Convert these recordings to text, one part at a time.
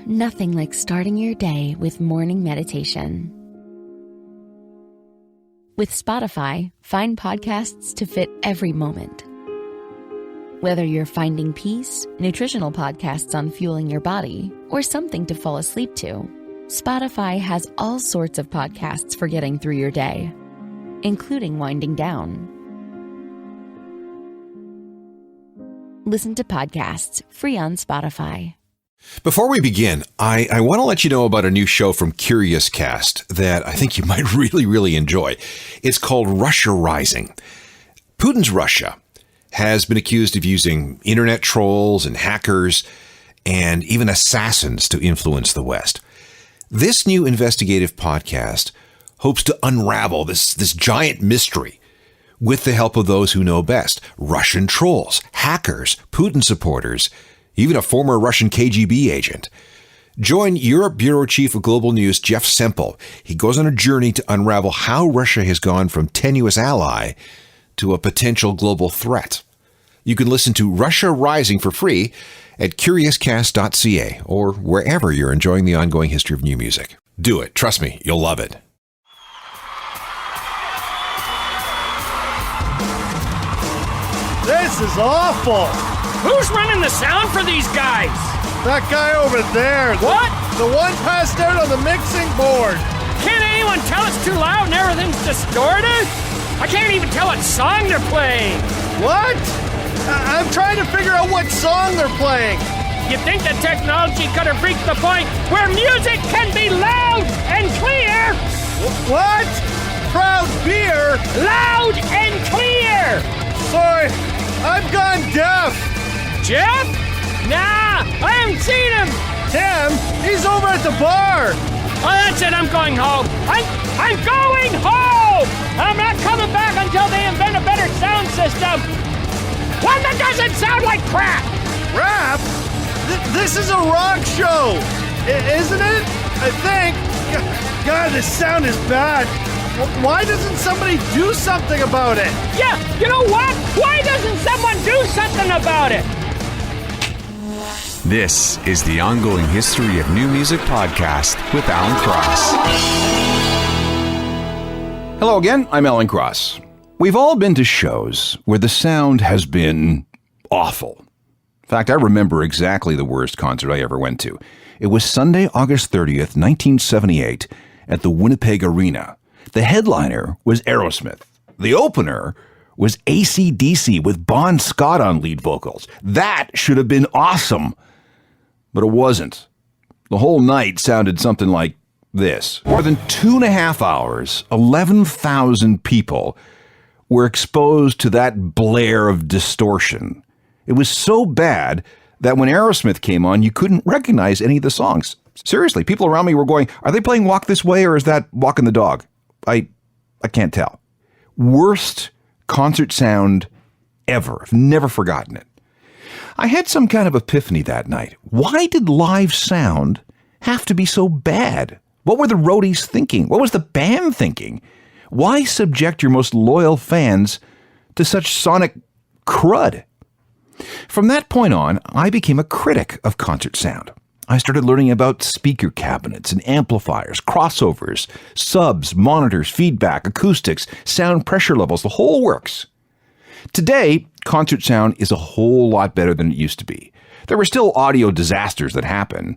nothing like starting your day with morning meditation. With Spotify, find podcasts to fit every moment. Whether you're finding peace, nutritional podcasts on fueling your body, or something to fall asleep to, Spotify has all sorts of podcasts for getting through your day, including winding down. Listen to podcasts free on Spotify. Before we begin, I want to let you know about a new show from Curious Cast that I think you might really enjoy. It's called Russia Rising. Putin's Russia has been accused of using internet trolls and hackers and even assassins to influence the West. This new investigative podcast hopes to unravel this giant mystery with the help of those who know best: Russian trolls, hackers, Putin supporters, even a former Russian KGB agent. Join Europe Bureau Chief of Global News, Jeff Semple. He goes on a journey to unravel how Russia has gone from tenuous ally to a potential global threat. You can listen to Russia Rising for free at curiouscast.ca or wherever you're enjoying the ongoing history of new music. Do it. Trust me, you'll love it. This is awful. Who's running the sound for these guys? That guy over there. What? The one passed out on the mixing board. Can't anyone tell it's too loud and everything's distorted? I can't even tell what song they're playing. What? I'm trying to figure out what song they're playing. You think the technology could have reached the point where music can be loud and clear? What? Proud beer? Loud and clear! Sorry, I've gone deaf. Jeff? Nah, I haven't seen him. Tim, he's over at the bar. Oh, that's it, I'm going home. I'm going home! I'm not coming back until they invent a better sound system. One that doesn't sound like crap! Rap? This is a rock show, isn't it? I think. God, this sound is bad. Why doesn't somebody do something about it? Yeah, you know what? Why doesn't someone do something about it? This is the Ongoing History of New Music podcast with Alan Cross. Hello again, I'm Alan Cross. We've all been to shows where the sound has been awful. In fact, I remember exactly the worst concert I ever went to. It was Sunday, August 30th, 1978, at the Winnipeg Arena. The headliner was Aerosmith. The opener was AC/DC with Bon Scott on lead vocals. That should have been awesome, but it wasn't. The whole night sounded something like this. More than 2.5 hours, 11,000 people were exposed to that blare of distortion. It was so bad that when Aerosmith came on, you couldn't recognize any of the songs. Seriously, people around me were going, are they playing Walk This Way or is that Walking the Dog? I can't tell. Worst concert sound ever. I've never forgotten it. I had some kind of epiphany that night. Why did live sound have to be so bad? What were the roadies thinking? What was the band thinking? Why subject your most loyal fans to such sonic crud? From that point on, I became a critic of concert sound. I started learning about speaker cabinets and amplifiers, crossovers, subs, monitors, feedback, acoustics, sound pressure levels, the whole works. Today, concert sound is a whole lot better than it used to be. There are still audio disasters that happen,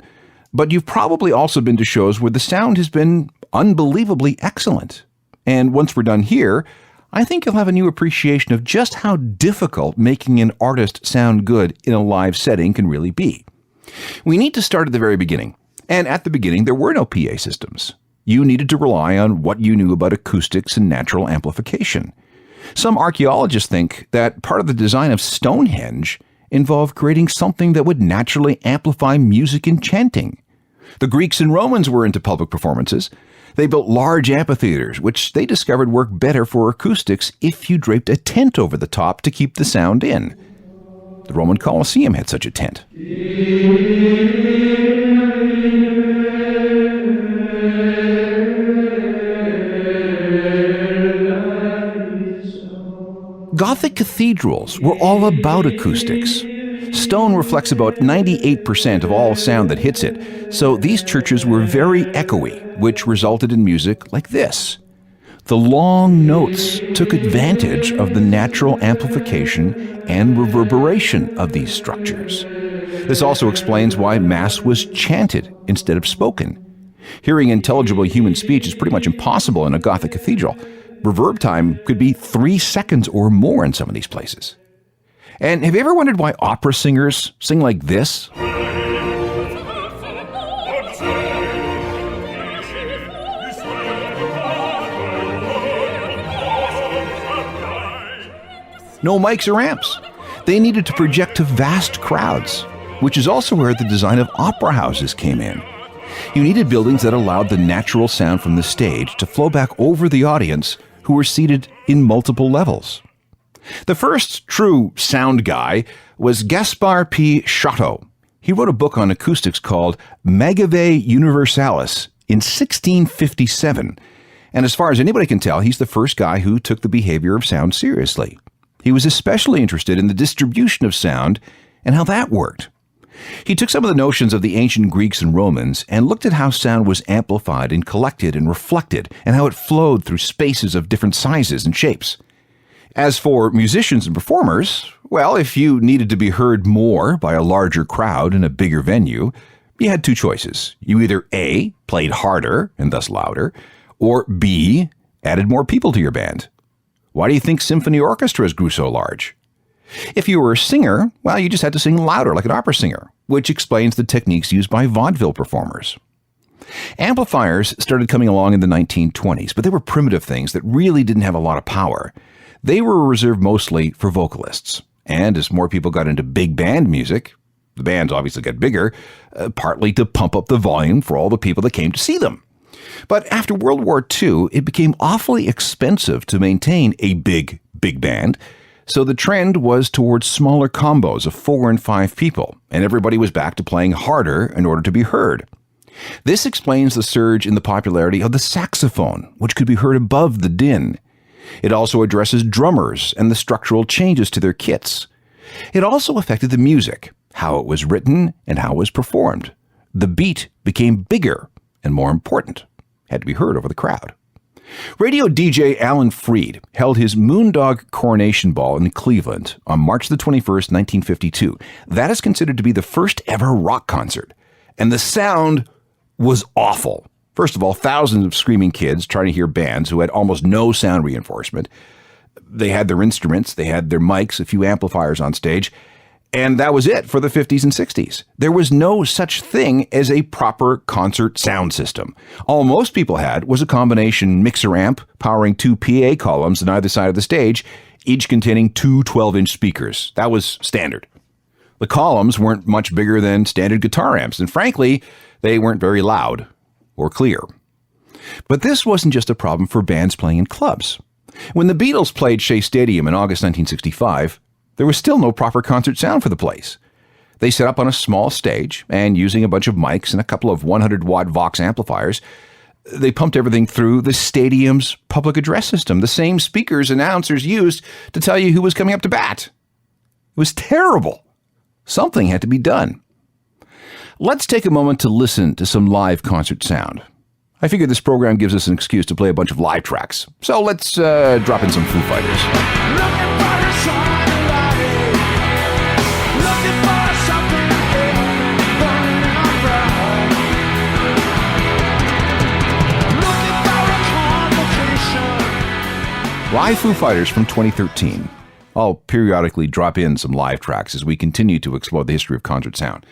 but you've probably also been to shows where the sound has been unbelievably excellent. And once we're done here, I think you'll have a new appreciation of just how difficult making an artist sound good in a live setting can really be. We need to start at the very beginning. And at the beginning, there were no PA systems. You needed to rely on what you knew about acoustics and natural amplification. Some archaeologists think that part of the design of Stonehenge involved creating something that would naturally amplify music and chanting. The Greeks and Romans were into public performances. They built large amphitheaters, which they discovered worked better for acoustics if you draped a tent over the top to keep the sound in. The Roman Colosseum had such a tent. Gothic cathedrals were all about acoustics. Stone reflects about 98% of all sound that hits it, so these churches were very echoey, which resulted in music like this. The long notes took advantage of the natural amplification and reverberation of these structures. This also explains why Mass was chanted instead of spoken. Hearing intelligible human speech is pretty much impossible in a Gothic cathedral. Reverb time could be 3 seconds or more in some of these places. And have you ever wondered why opera singers sing like this? No mics or amps. They needed to project to vast crowds, which is also where the design of opera houses came in. You needed buildings that allowed the natural sound from the stage to flow back over the audience who were seated in multiple levels. The first true sound guy was Gaspar P. Chateau. He wrote a book on acoustics called Magavie Universalis in 1657, and as far as anybody can tell, he's the first guy who took the behavior of sound seriously. He was especially interested in the distribution of sound and how that worked. He took some of the notions of the ancient Greeks and Romans and looked at how sound was amplified and collected and reflected and how it flowed through spaces of different sizes and shapes. As for musicians and performers, well, if you needed to be heard more by a larger crowd in a bigger venue, you had 2 choices. You either A, played harder and thus louder, or B, added more people to your band. Why do you think symphony orchestras grew so large? If you were a singer, well, you just had to sing louder like an opera singer, which explains the techniques used by vaudeville performers. Amplifiers started coming along in the 1920s, but they were primitive things that really didn't have a lot of power. They were reserved mostly for vocalists. And as more people got into big band music, the bands obviously got bigger, partly to pump up the volume for all the people that came to see them. But after World War II, it became awfully expensive to maintain a big band, so the trend was towards smaller combos of 4 and 5 people, and everybody was back to playing harder in order to be heard. This explains the surge in the popularity of the saxophone, which could be heard above the din. It also addresses drummers and the structural changes to their kits. It also affected the music, how it was written and how it was performed. The beat became bigger and more important, had to be heard over the crowd. Radio DJ Alan Freed held his Moondog Coronation Ball in Cleveland on March the 21st, 1952. That is considered to be the first ever rock concert. And the sound was awful. First of all, thousands of screaming kids trying to hear bands who had almost no sound reinforcement. They had their instruments, they had their mics, a few amplifiers on stage, and that was it for the 50s and 60s. There was no such thing as a proper concert sound system. All most people had was a combination mixer amp powering 2 PA columns on either side of the stage, each containing 2 12-inch speakers. That was standard. The columns weren't much bigger than standard guitar amps, and frankly, they weren't very loud or clear. But this wasn't just a problem for bands playing in clubs. When the Beatles played Shea Stadium in August 1965, there was still no proper concert sound for the place. They set up on a small stage, and using a bunch of mics and a couple of 100-watt Vox amplifiers, they pumped everything through the stadium's public address system, the same speakers announcers used to tell you who was coming up to bat. It was terrible. Something had to be done. Let's take a moment to listen to some live concert sound. I figure this program gives us an excuse to play a bunch of live tracks, so let's drop in some Foo Fighters. Live Foo Fighters from 2013. I'll periodically drop in some live tracks as we continue to explore the history of concert sound.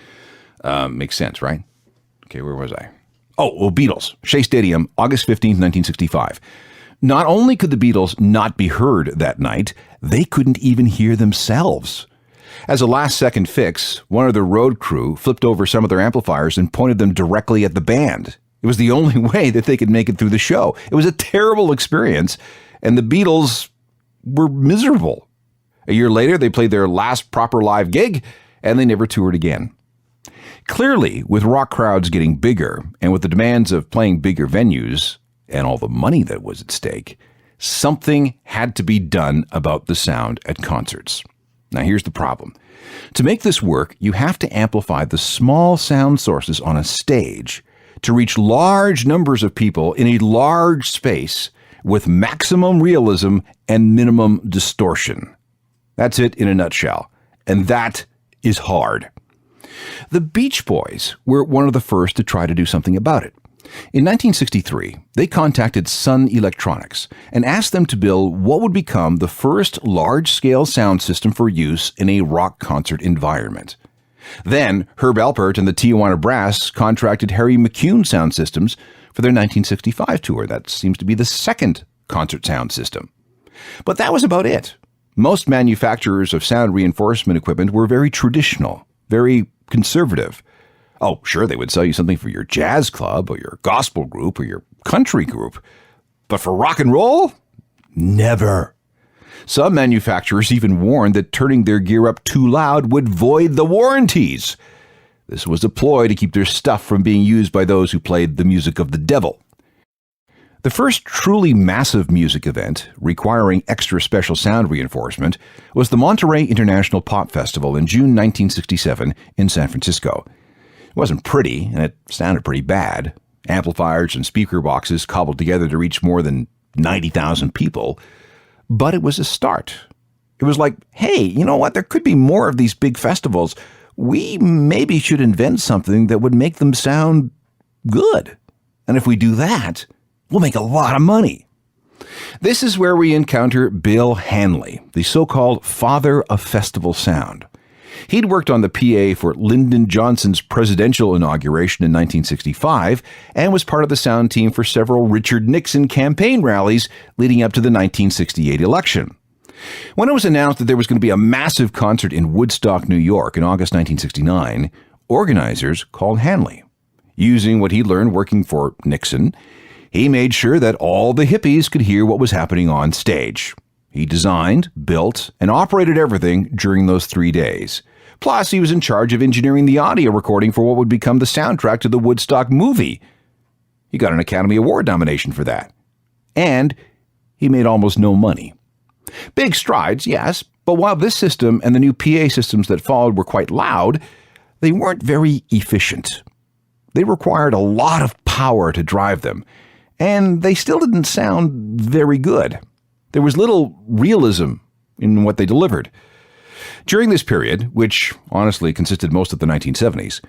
Makes sense, right? Okay, where was I? Oh, well, Beatles. Shea Stadium, August 15th, 1965. Not only could the Beatles not be heard that night, they couldn't even hear themselves. As a last-second fix, one of the road crew flipped over some of their amplifiers and pointed them directly at the band. It was the only way that they could make it through the show. It was a terrible experience, and the Beatles were miserable. A year later, they played their last proper live gig, and they never toured again. Clearly, with rock crowds getting bigger, and with the demands of playing bigger venues, and all the money that was at stake, something had to be done about the sound at concerts. Now here's the problem. To make this work, you have to amplify the small sound sources on a stage to reach large numbers of people in a large space with maximum realism and minimum distortion. That's it in a nutshell. And that is hard. The Beach Boys were one of the first to try to do something about it. In 1963, they contacted Sun Electronics and asked them to build what would become the first large-scale sound system for use in a rock concert environment. Then, Herb Alpert and the Tijuana Brass contracted Harry McCune Sound Systems for their 1965 tour. That seems to be the second concert sound system. But that was about it. Most manufacturers of sound reinforcement equipment were very traditional, very conservative. Oh, sure, they would sell you something for your jazz club or your gospel group or your country group. But for rock and roll? Never. Some manufacturers even warned that turning their gear up too loud would void the warranties. This was a ploy to keep their stuff from being used by those who played the music of the devil. The first truly massive music event requiring extra special sound reinforcement was the Monterey International Pop Festival in June 1967 in San Francisco. It wasn't pretty, and it sounded pretty bad. Amplifiers and speaker boxes cobbled together to reach more than 90,000 people. But it was a start. It was like, hey, you know what? There could be more of these big festivals. We maybe should invent something that would make them sound good. And if we do that, we'll make a lot of money. This is where we encounter Bill Hanley, the so-called father of festival sound. He'd worked on the PA for Lyndon Johnson's presidential inauguration in 1965 and was part of the sound team for several Richard Nixon campaign rallies leading up to the 1968 election. When it was announced that there was going to be a massive concert in Woodstock, New York in August 1969, organizers called Hanley. Using what he learned working for Nixon, he made sure that all the hippies could hear what was happening on stage. He designed, built, and operated everything during those 3 days. Plus, he was in charge of engineering the audio recording for what would become the soundtrack to the Woodstock movie. He got an Academy Award nomination for that. And he made almost no money. Big strides, yes, but while this system and the new PA systems that followed were quite loud, they weren't very efficient. They required a lot of power to drive them, and they still didn't sound very good. There was little realism in what they delivered. During this period, which honestly consisted most of the 1970s,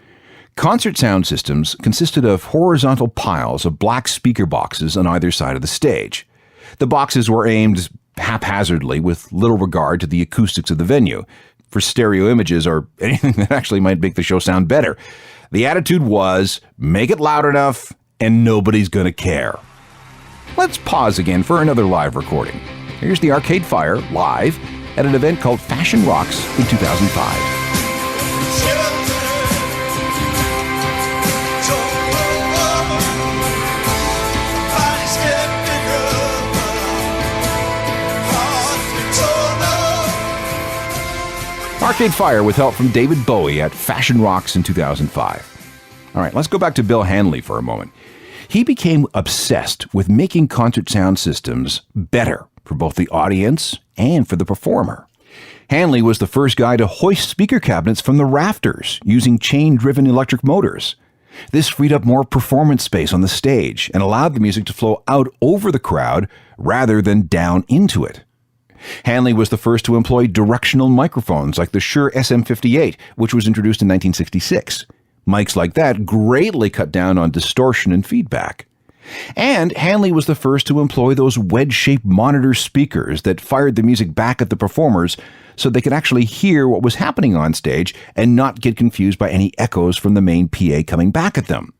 concert sound systems consisted of horizontal piles of black speaker boxes on either side of the stage. The boxes were aimed haphazardly with little regard to the acoustics of the venue, for stereo images or anything that actually might make the show sound better. The attitude was, make it loud enough and nobody's going to care. Let's pause again for another live recording. Here's the Arcade Fire live at an event called Fashion Rocks in 2005. Arcade Fire with help from David Bowie at Fashion Rocks in 2005. All right, let's go back to Bill Hanley for a moment. He became obsessed with making concert sound systems better for both the audience and for the performer. Hanley was the first guy to hoist speaker cabinets from the rafters using chain-driven electric motors. This freed up more performance space on the stage and allowed the music to flow out over the crowd rather than down into it. Hanley was the first to employ directional microphones like the Shure SM58, which was introduced in 1966. Mics like that greatly cut down on distortion and feedback. And Hanley was the first to employ those wedge-shaped monitor speakers that fired the music back at the performers so they could actually hear what was happening on stage and not get confused by any echoes from the main PA coming back at them.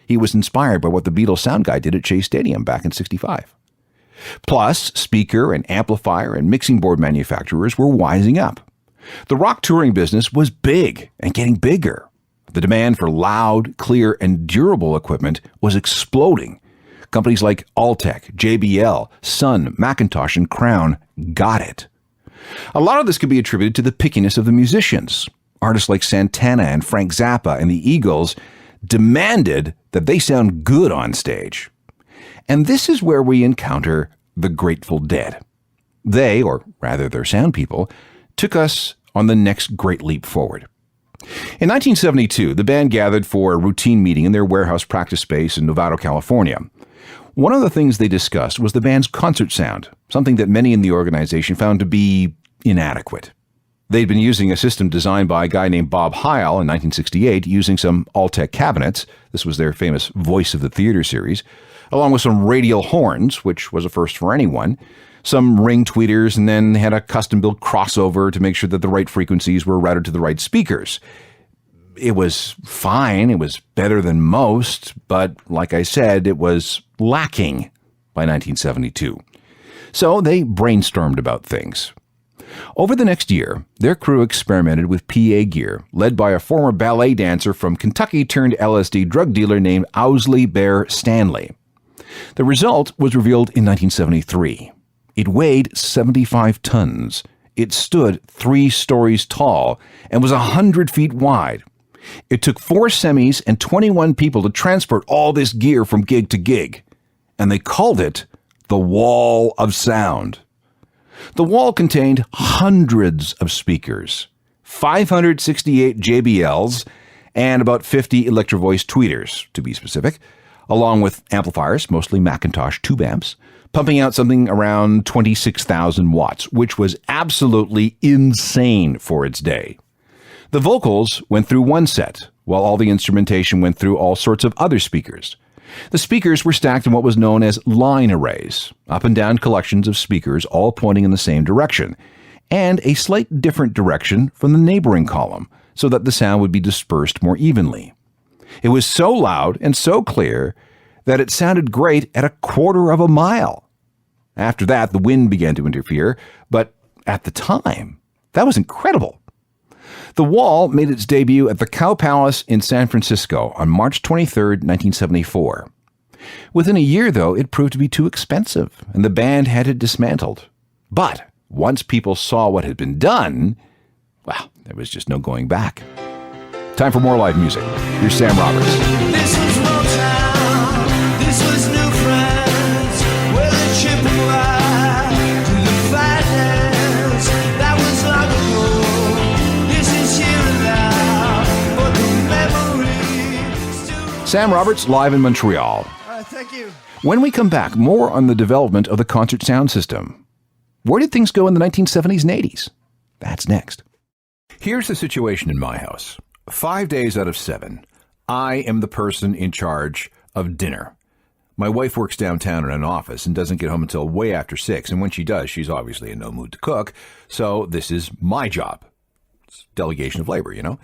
He was inspired by what the Beatles sound guy did at Shea Stadium back in '65. Plus, speaker and amplifier and mixing board manufacturers were wising up. The rock touring business was big and getting bigger. The demand for loud, clear, and durable equipment was exploding. Companies like Altec, JBL, Sun, Macintosh, and Crown got it. A lot of this could be attributed to the pickiness of the musicians. Artists like Santana and Frank Zappa and the Eagles demanded that they sound good on stage. And this is where we encounter the Grateful Dead. They, or rather their sound people, took us on the next great leap forward. In 1972, the band gathered for a routine meeting in their warehouse practice space in Novato, California. One of the things they discussed was the band's concert sound, something that many in the organization found to be inadequate. They'd been using a system designed by a guy named Bob Heil in 1968 using some Altec cabinets. This was their famous Voice of the Theater series, along with some radial horns, which was a first for anyone, some ring tweeters, and then they had a custom-built crossover to make sure that the right frequencies were routed to the right speakers. It was fine. It was better than most, but like I said, it was lacking by 1972. So they brainstormed about things. Over the next year, their crew experimented with PA gear, led by a former ballet dancer from Kentucky turned LSD drug dealer named Owsley Bear Stanley. The result was revealed in 1973. It weighed 75 tons. It stood 3 stories tall and was 100 feet wide. It took 4 semis and 21 people to transport all this gear from gig to gig. And they called it the Wall of Sound. The wall contained hundreds of speakers, 568 JBLs, and about 50 Electro Voice tweeters, to be specific, along with amplifiers, mostly Macintosh tube amps, pumping out something around 26,000 watts, which was absolutely insane for its day. The vocals went through one set, while all the instrumentation went through all sorts of other speakers. The speakers were stacked in what was known as line arrays, up and down collections of speakers all pointing in the same direction, and a slight different direction from the neighboring column, so that the sound would be dispersed more evenly. It was so loud and so clear that it sounded great at a quarter of a mile. After that, the wind began to interfere, but at the time, that was incredible. The Wall made its debut at the Cow Palace in San Francisco on March 23, 1974. Within a year, though, it proved to be too expensive, and the band had it dismantled. But once people saw what had been done, well, there was just no going back. Time for more live music. Here's Sam Roberts. This was Motown. This was New Friends. Where the Chippewa to the finance. That was long ago. This is here and now. But the memory still. Sam Roberts live in Montreal. Thank you. When we come back, more on the development of the concert sound system. Where did things go in the 1970s and 80s? That's next. Here's the situation in my house. 5 days out of 7, I am the person in charge of dinner. My wife works downtown in an office and doesn't get home until way after 6, and when she does, she's obviously in no mood to cook, so this is my job. It's delegation of labor, you know?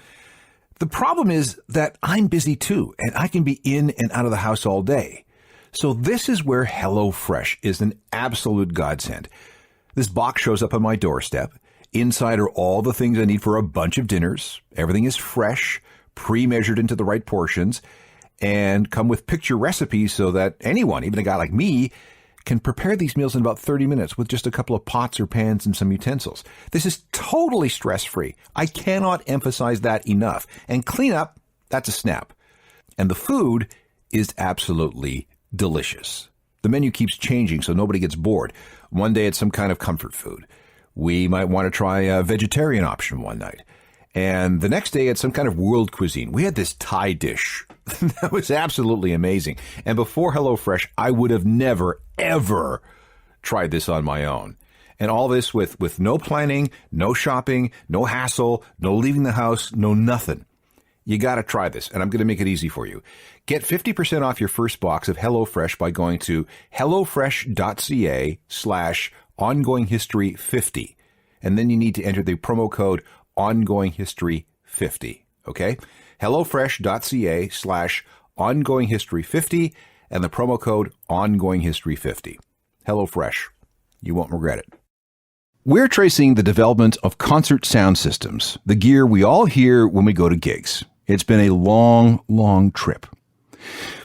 The problem is that I'm busy too, and I can be in and out of the house all day. So this is where HelloFresh is an absolute godsend. This box shows up on my doorstep. Inside are all the things I need for a bunch of dinners. Everything is fresh, pre-measured into the right portions, and come with picture recipes so that anyone, even a guy like me, can prepare these meals in about 30 minutes with just a couple of pots or pans and some utensils. This is totally stress-free. I cannot emphasize that enough. And cleanup, that's a snap. And the food is absolutely delicious. The menu keeps changing so nobody gets bored. One day it's some kind of comfort food. We might want to try a vegetarian option one night. And the next day, it's some kind of world cuisine. We had this Thai dish that was absolutely amazing. And before HelloFresh, I would have never, ever tried this on my own. And all this with no planning, no shopping, no hassle, no leaving the house, no nothing. You got to try this, and I'm going to make it easy for you. Get 50% off your first box of HelloFresh by going to hellofresh.ca/ongoinghistory50. And then you need to enter the promo code ongoinghistory50. Okay? hellofresh.ca/ongoinghistory50 and the promo code ongoinghistory50. HelloFresh. You won't regret it. We're tracing the development of concert sound systems, the gear we all hear when we go to gigs. It's been a long, long trip.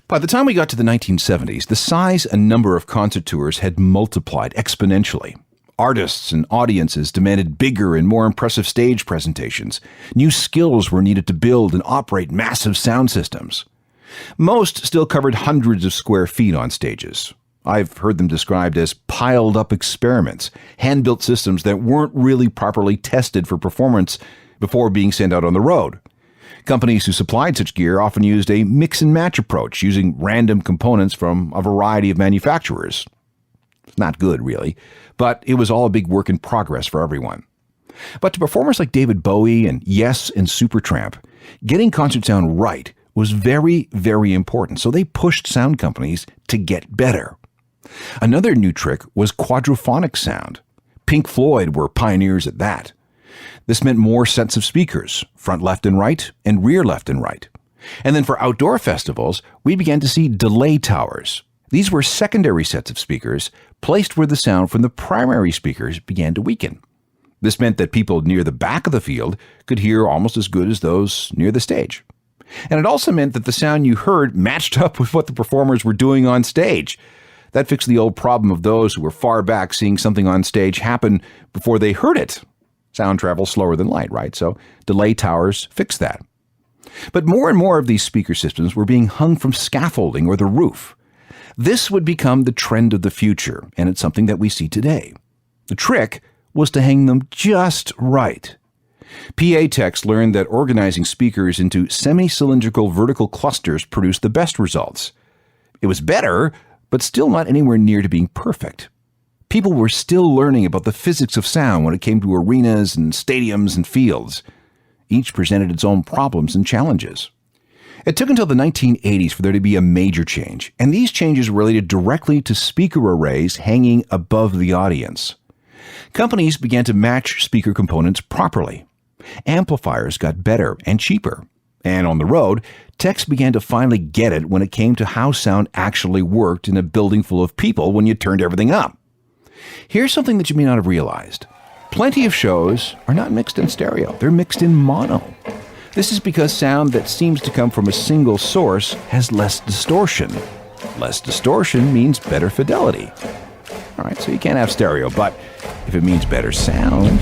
By the time we got to the 1970s, the size and number of concert tours had multiplied exponentially. Artists and audiences demanded bigger and more impressive stage presentations. New skills were needed to build and operate massive sound systems. Most still covered hundreds of square feet on stages. I've heard them described as piled-up experiments, hand-built systems that weren't really properly tested for performance before being sent out on the road. Companies who supplied such gear often used a mix-and-match approach, using random components from a variety of manufacturers. It's not good, really, but it was all a big work in progress for everyone. But to performers like David Bowie and Yes and Supertramp, getting concert sound right was very, very important, so they pushed sound companies to get better. Another new trick was quadraphonic sound. Pink Floyd were pioneers at that. This meant more sets of speakers, front left and right, and rear left and right. And then for outdoor festivals, we began to see delay towers. These were secondary sets of speakers placed where the sound from the primary speakers began to weaken. This meant that people near the back of the field could hear almost as good as those near the stage. And it also meant that the sound you heard matched up with what the performers were doing on stage. That fixed the old problem of those who were far back seeing something on stage happen before they heard it. Sound travels slower than light, right? So delay towers fixed that. But more and more of these speaker systems were being hung from scaffolding or the roof. This would become the trend of the future, and it's something that we see today. The trick was to hang them just right. PA techs learned that organizing speakers into semi-cylindrical vertical clusters produced the best results. It was better, but still not anywhere near to being perfect. People were still learning about the physics of sound when it came to arenas and stadiums and fields. Each presented its own problems and challenges. It took until the 1980s for there to be a major change, and these changes related directly to speaker arrays hanging above the audience. Companies began to match speaker components properly. Amplifiers got better and cheaper. And on the road, techs began to finally get it when it came to how sound actually worked in a building full of people when you turned everything up. Here's something that you may not have realized. Plenty of shows are not mixed in stereo. They're mixed in mono. This is because sound that seems to come from a single source has less distortion. Less distortion means better fidelity. All right, so you can't have stereo, but if it means better sound...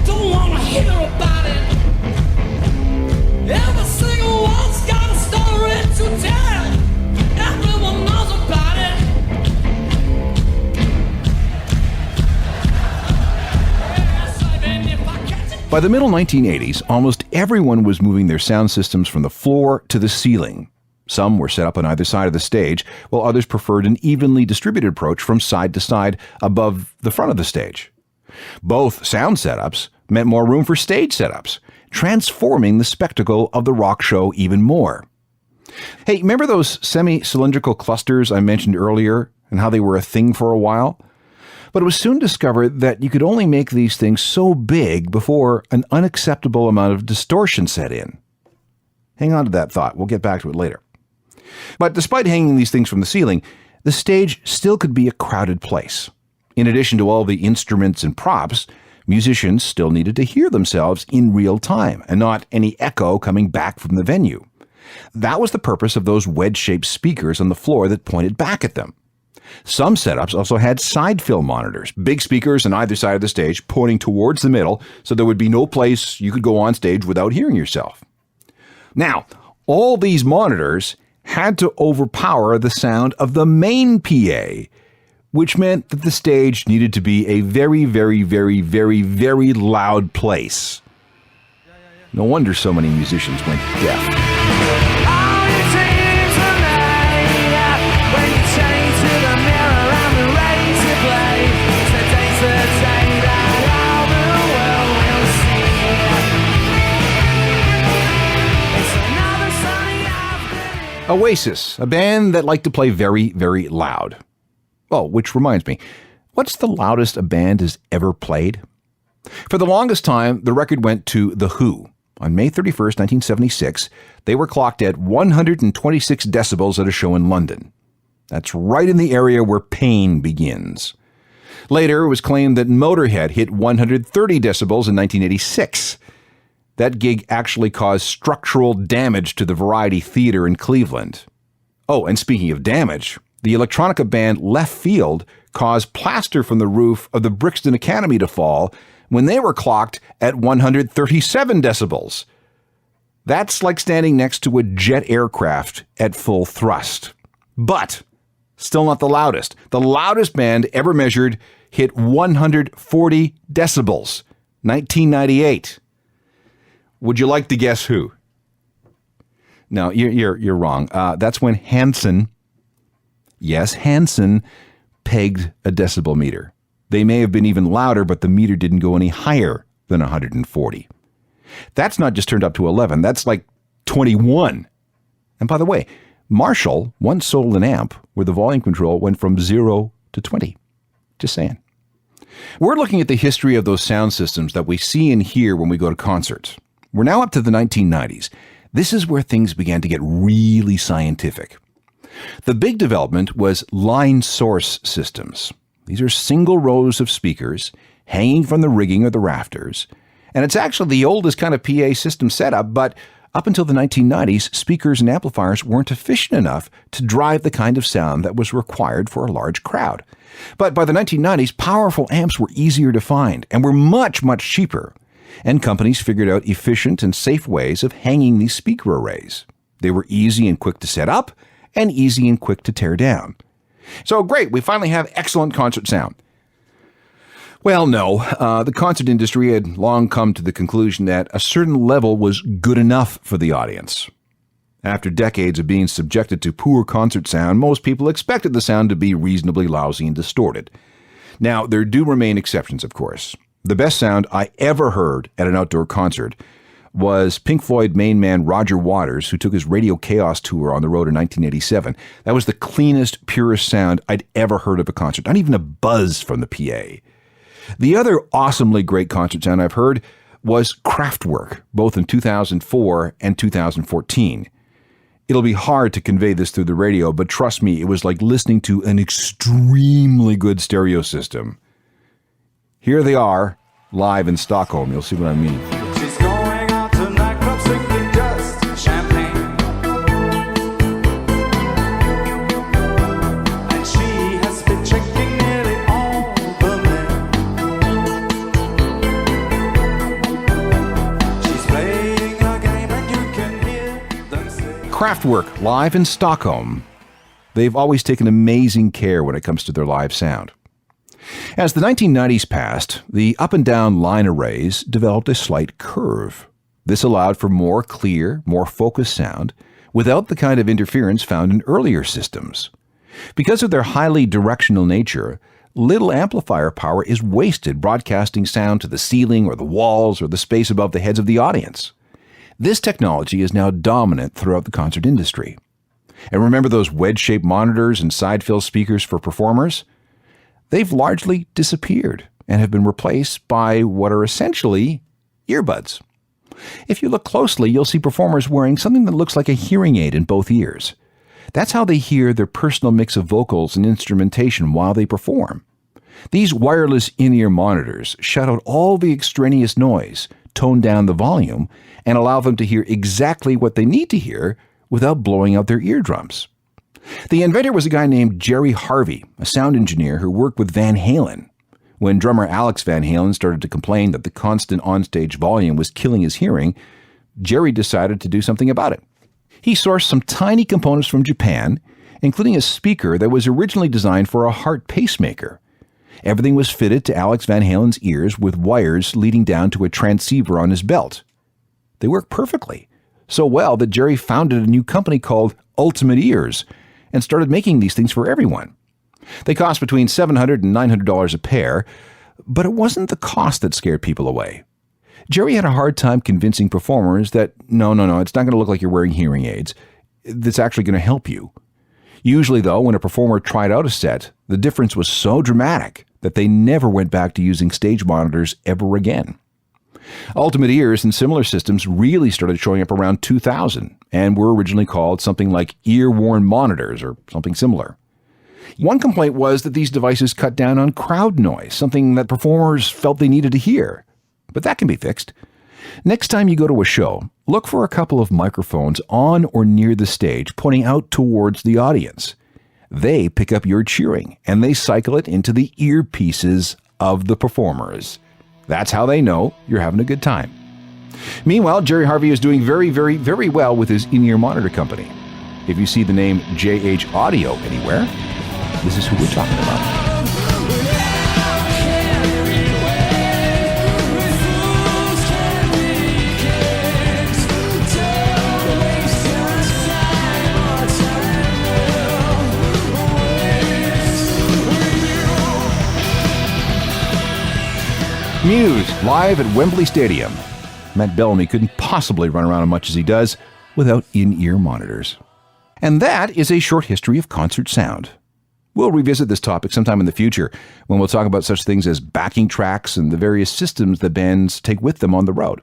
Don't wanna hear about it. Every single one's got a story to tell. Everyone knows about it. By the middle 1980s, almost everyone was moving their sound systems from the floor to the ceiling. Some were set up on either side of the stage, while others preferred an evenly distributed approach from side to side above the front of the stage. Both sound setups meant more room for stage setups, transforming the spectacle of the rock show even more. Hey, remember those semi-cylindrical clusters I mentioned earlier and how they were a thing for a while? But it was soon discovered that you could only make these things so big before an unacceptable amount of distortion set in. Hang on to that thought. We'll get back to it later. But despite hanging these things from the ceiling, the stage still could be a crowded place. In addition to all the instruments and props, musicians still needed to hear themselves in real time and not any echo coming back from the venue. That was the purpose of those wedge-shaped speakers on the floor that pointed back at them. Some setups also had side-fill monitors, big speakers on either side of the stage pointing towards the middle, so there would be no place you could go on stage without hearing yourself. Now, all these monitors had to overpower the sound of the main PA, which meant that the stage needed to be a very, very, very, very, very loud place. No wonder so many musicians went deaf. Oasis, a band that liked to play very, very loud. Oh, which reminds me, what's the loudest a band has ever played? For the longest time, the record went to The Who. On May 31st, 1976, they were clocked at 126 decibels at a show in London. That's right in the area where pain begins. Later, it was claimed that Motorhead hit 130 decibels in 1986. That gig actually caused structural damage to the Variety Theater in Cleveland. Oh, and speaking of damage, the electronica band Left Field caused plaster from the roof of the Brixton Academy to fall when they were clocked at 137 decibels. That's like standing next to a jet aircraft at full thrust. But Still not the loudest. The loudest band ever measured hit 140 decibels. 1998. Would you like to guess who? No, you're wrong. That's when Hanson pegged a decibel meter. They may have been even louder, but the meter didn't go any higher than 140. That's not just turned up to 11. That's like 21. And by the way, Marshall once sold an amp where the volume control went from 0 to 20. Just saying. We're looking at the history of those sound systems that we see and hear when we go to concerts. We're now up to the 1990s. This is where things began to get really scientific. The big development was line source systems. These are single rows of speakers hanging from the rigging or the rafters. And it's actually the oldest kind of PA system setup, but up until the 1990s, speakers and amplifiers weren't efficient enough to drive the kind of sound that was required for a large crowd. But by the 1990s, powerful amps were easier to find and were much, much cheaper. And companies figured out efficient and safe ways of hanging these speaker arrays. They were easy and quick to set up and easy and quick to tear down. So great, we finally have excellent concert sound. Well, no, the concert industry had long come to the conclusion that a certain level was good enough for the audience. After decades of being subjected to poor concert sound, most people expected the sound to be reasonably lousy and distorted. Now, there do remain exceptions, of course. The best sound I ever heard at an outdoor concert was Pink Floyd main man Roger Waters, who took his Radio Chaos tour on the road in 1987. That was the cleanest, purest sound I'd ever heard of a concert, not even a buzz from the PA. The other awesomely great concert sound I've heard was Kraftwerk, both in 2004 and 2014. It'll be hard to convey this through the radio, but trust me, it was like listening to an extremely good stereo system. Here they are, live in Stockholm. You'll see what I mean. She's going out to nightclubs drinking just champagne, and she has been checking nearly all the men. She's playing a game and you can hear them say Kraftwerk, live in Stockholm. They've always taken amazing care when it comes to their live sound. As the 1990s passed, the up and down line arrays developed a slight curve. This allowed for more clear, more focused sound without the kind of interference found in earlier systems. Because of their highly directional nature, little amplifier power is wasted broadcasting sound to the ceiling or the walls or the space above the heads of the audience. This technology is now dominant throughout the concert industry. And remember those wedge-shaped monitors and side-fill speakers for performers? They've largely disappeared and have been replaced by what are essentially earbuds. If you look closely, you'll see performers wearing something that looks like a hearing aid in both ears. That's how they hear their personal mix of vocals and instrumentation while they perform. These wireless in-ear monitors shut out all the extraneous noise, tone down the volume, and allow them to hear exactly what they need to hear without blowing out their eardrums. The inventor was a guy named Jerry Harvey, a sound engineer who worked with Van Halen. When drummer Alex Van Halen started to complain that the constant onstage volume was killing his hearing, Jerry decided to do something about it. He sourced some tiny components from Japan, including a speaker that was originally designed for a heart pacemaker. Everything was fitted to Alex Van Halen's ears with wires leading down to a transceiver on his belt. They worked perfectly, so well that Jerry founded a new company called Ultimate Ears and started making these things for everyone. They cost between $700 and $900 a pair, but it wasn't the cost that scared people away. Jerry had a hard time convincing performers that, no, it's not going to look like you're wearing hearing aids. That's actually going to help you. Usually, though, when a performer tried out a set, the difference was so dramatic that they never went back to using stage monitors ever again. Ultimate Ears and similar systems really started showing up around 2000 and were originally called something like ear-worn monitors or something similar. One complaint was that these devices cut down on crowd noise, something that performers felt they needed to hear. But that can be fixed. Next time you go to a show, look for a couple of microphones on or near the stage pointing out towards the audience. They pick up your cheering and they cycle it into the earpieces of the performers. That's how they know you're having a good time. Meanwhile, Jerry Harvey is doing very, very, very well with his in-ear monitor company. If you see the name JH Audio anywhere, this is who we're talking about. Muse, live at Wembley Stadium. Matt Bellamy couldn't possibly run around as much as he does without in-ear monitors. And that is a short history of concert sound. We'll revisit this topic sometime in the future when we'll talk about such things as backing tracks and the various systems that bands take with them on the road.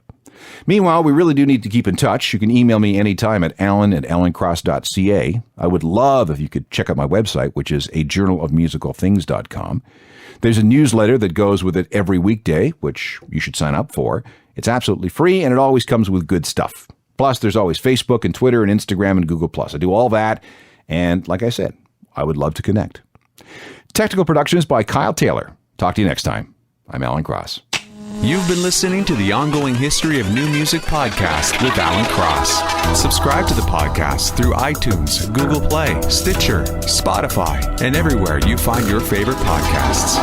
Meanwhile, we really do need to keep in touch. You can email me anytime at alan@alancross.ca. I would love if you could check out my website, which is ajournalofmusicalthings.com. There's a newsletter that goes with it every weekday, which you should sign up for. It's absolutely free, and it always comes with good stuff. Plus, there's always Facebook and Twitter and Instagram and Google+. I do all that, and like I said, I would love to connect. Technical production is by Kyle Taylor. Talk to you next time. I'm Alan Cross. You've been listening to the Ongoing History of New Music podcast with Alan Cross. Subscribe to the podcast through iTunes, Google Play, Stitcher, Spotify, and everywhere you find your favorite podcasts.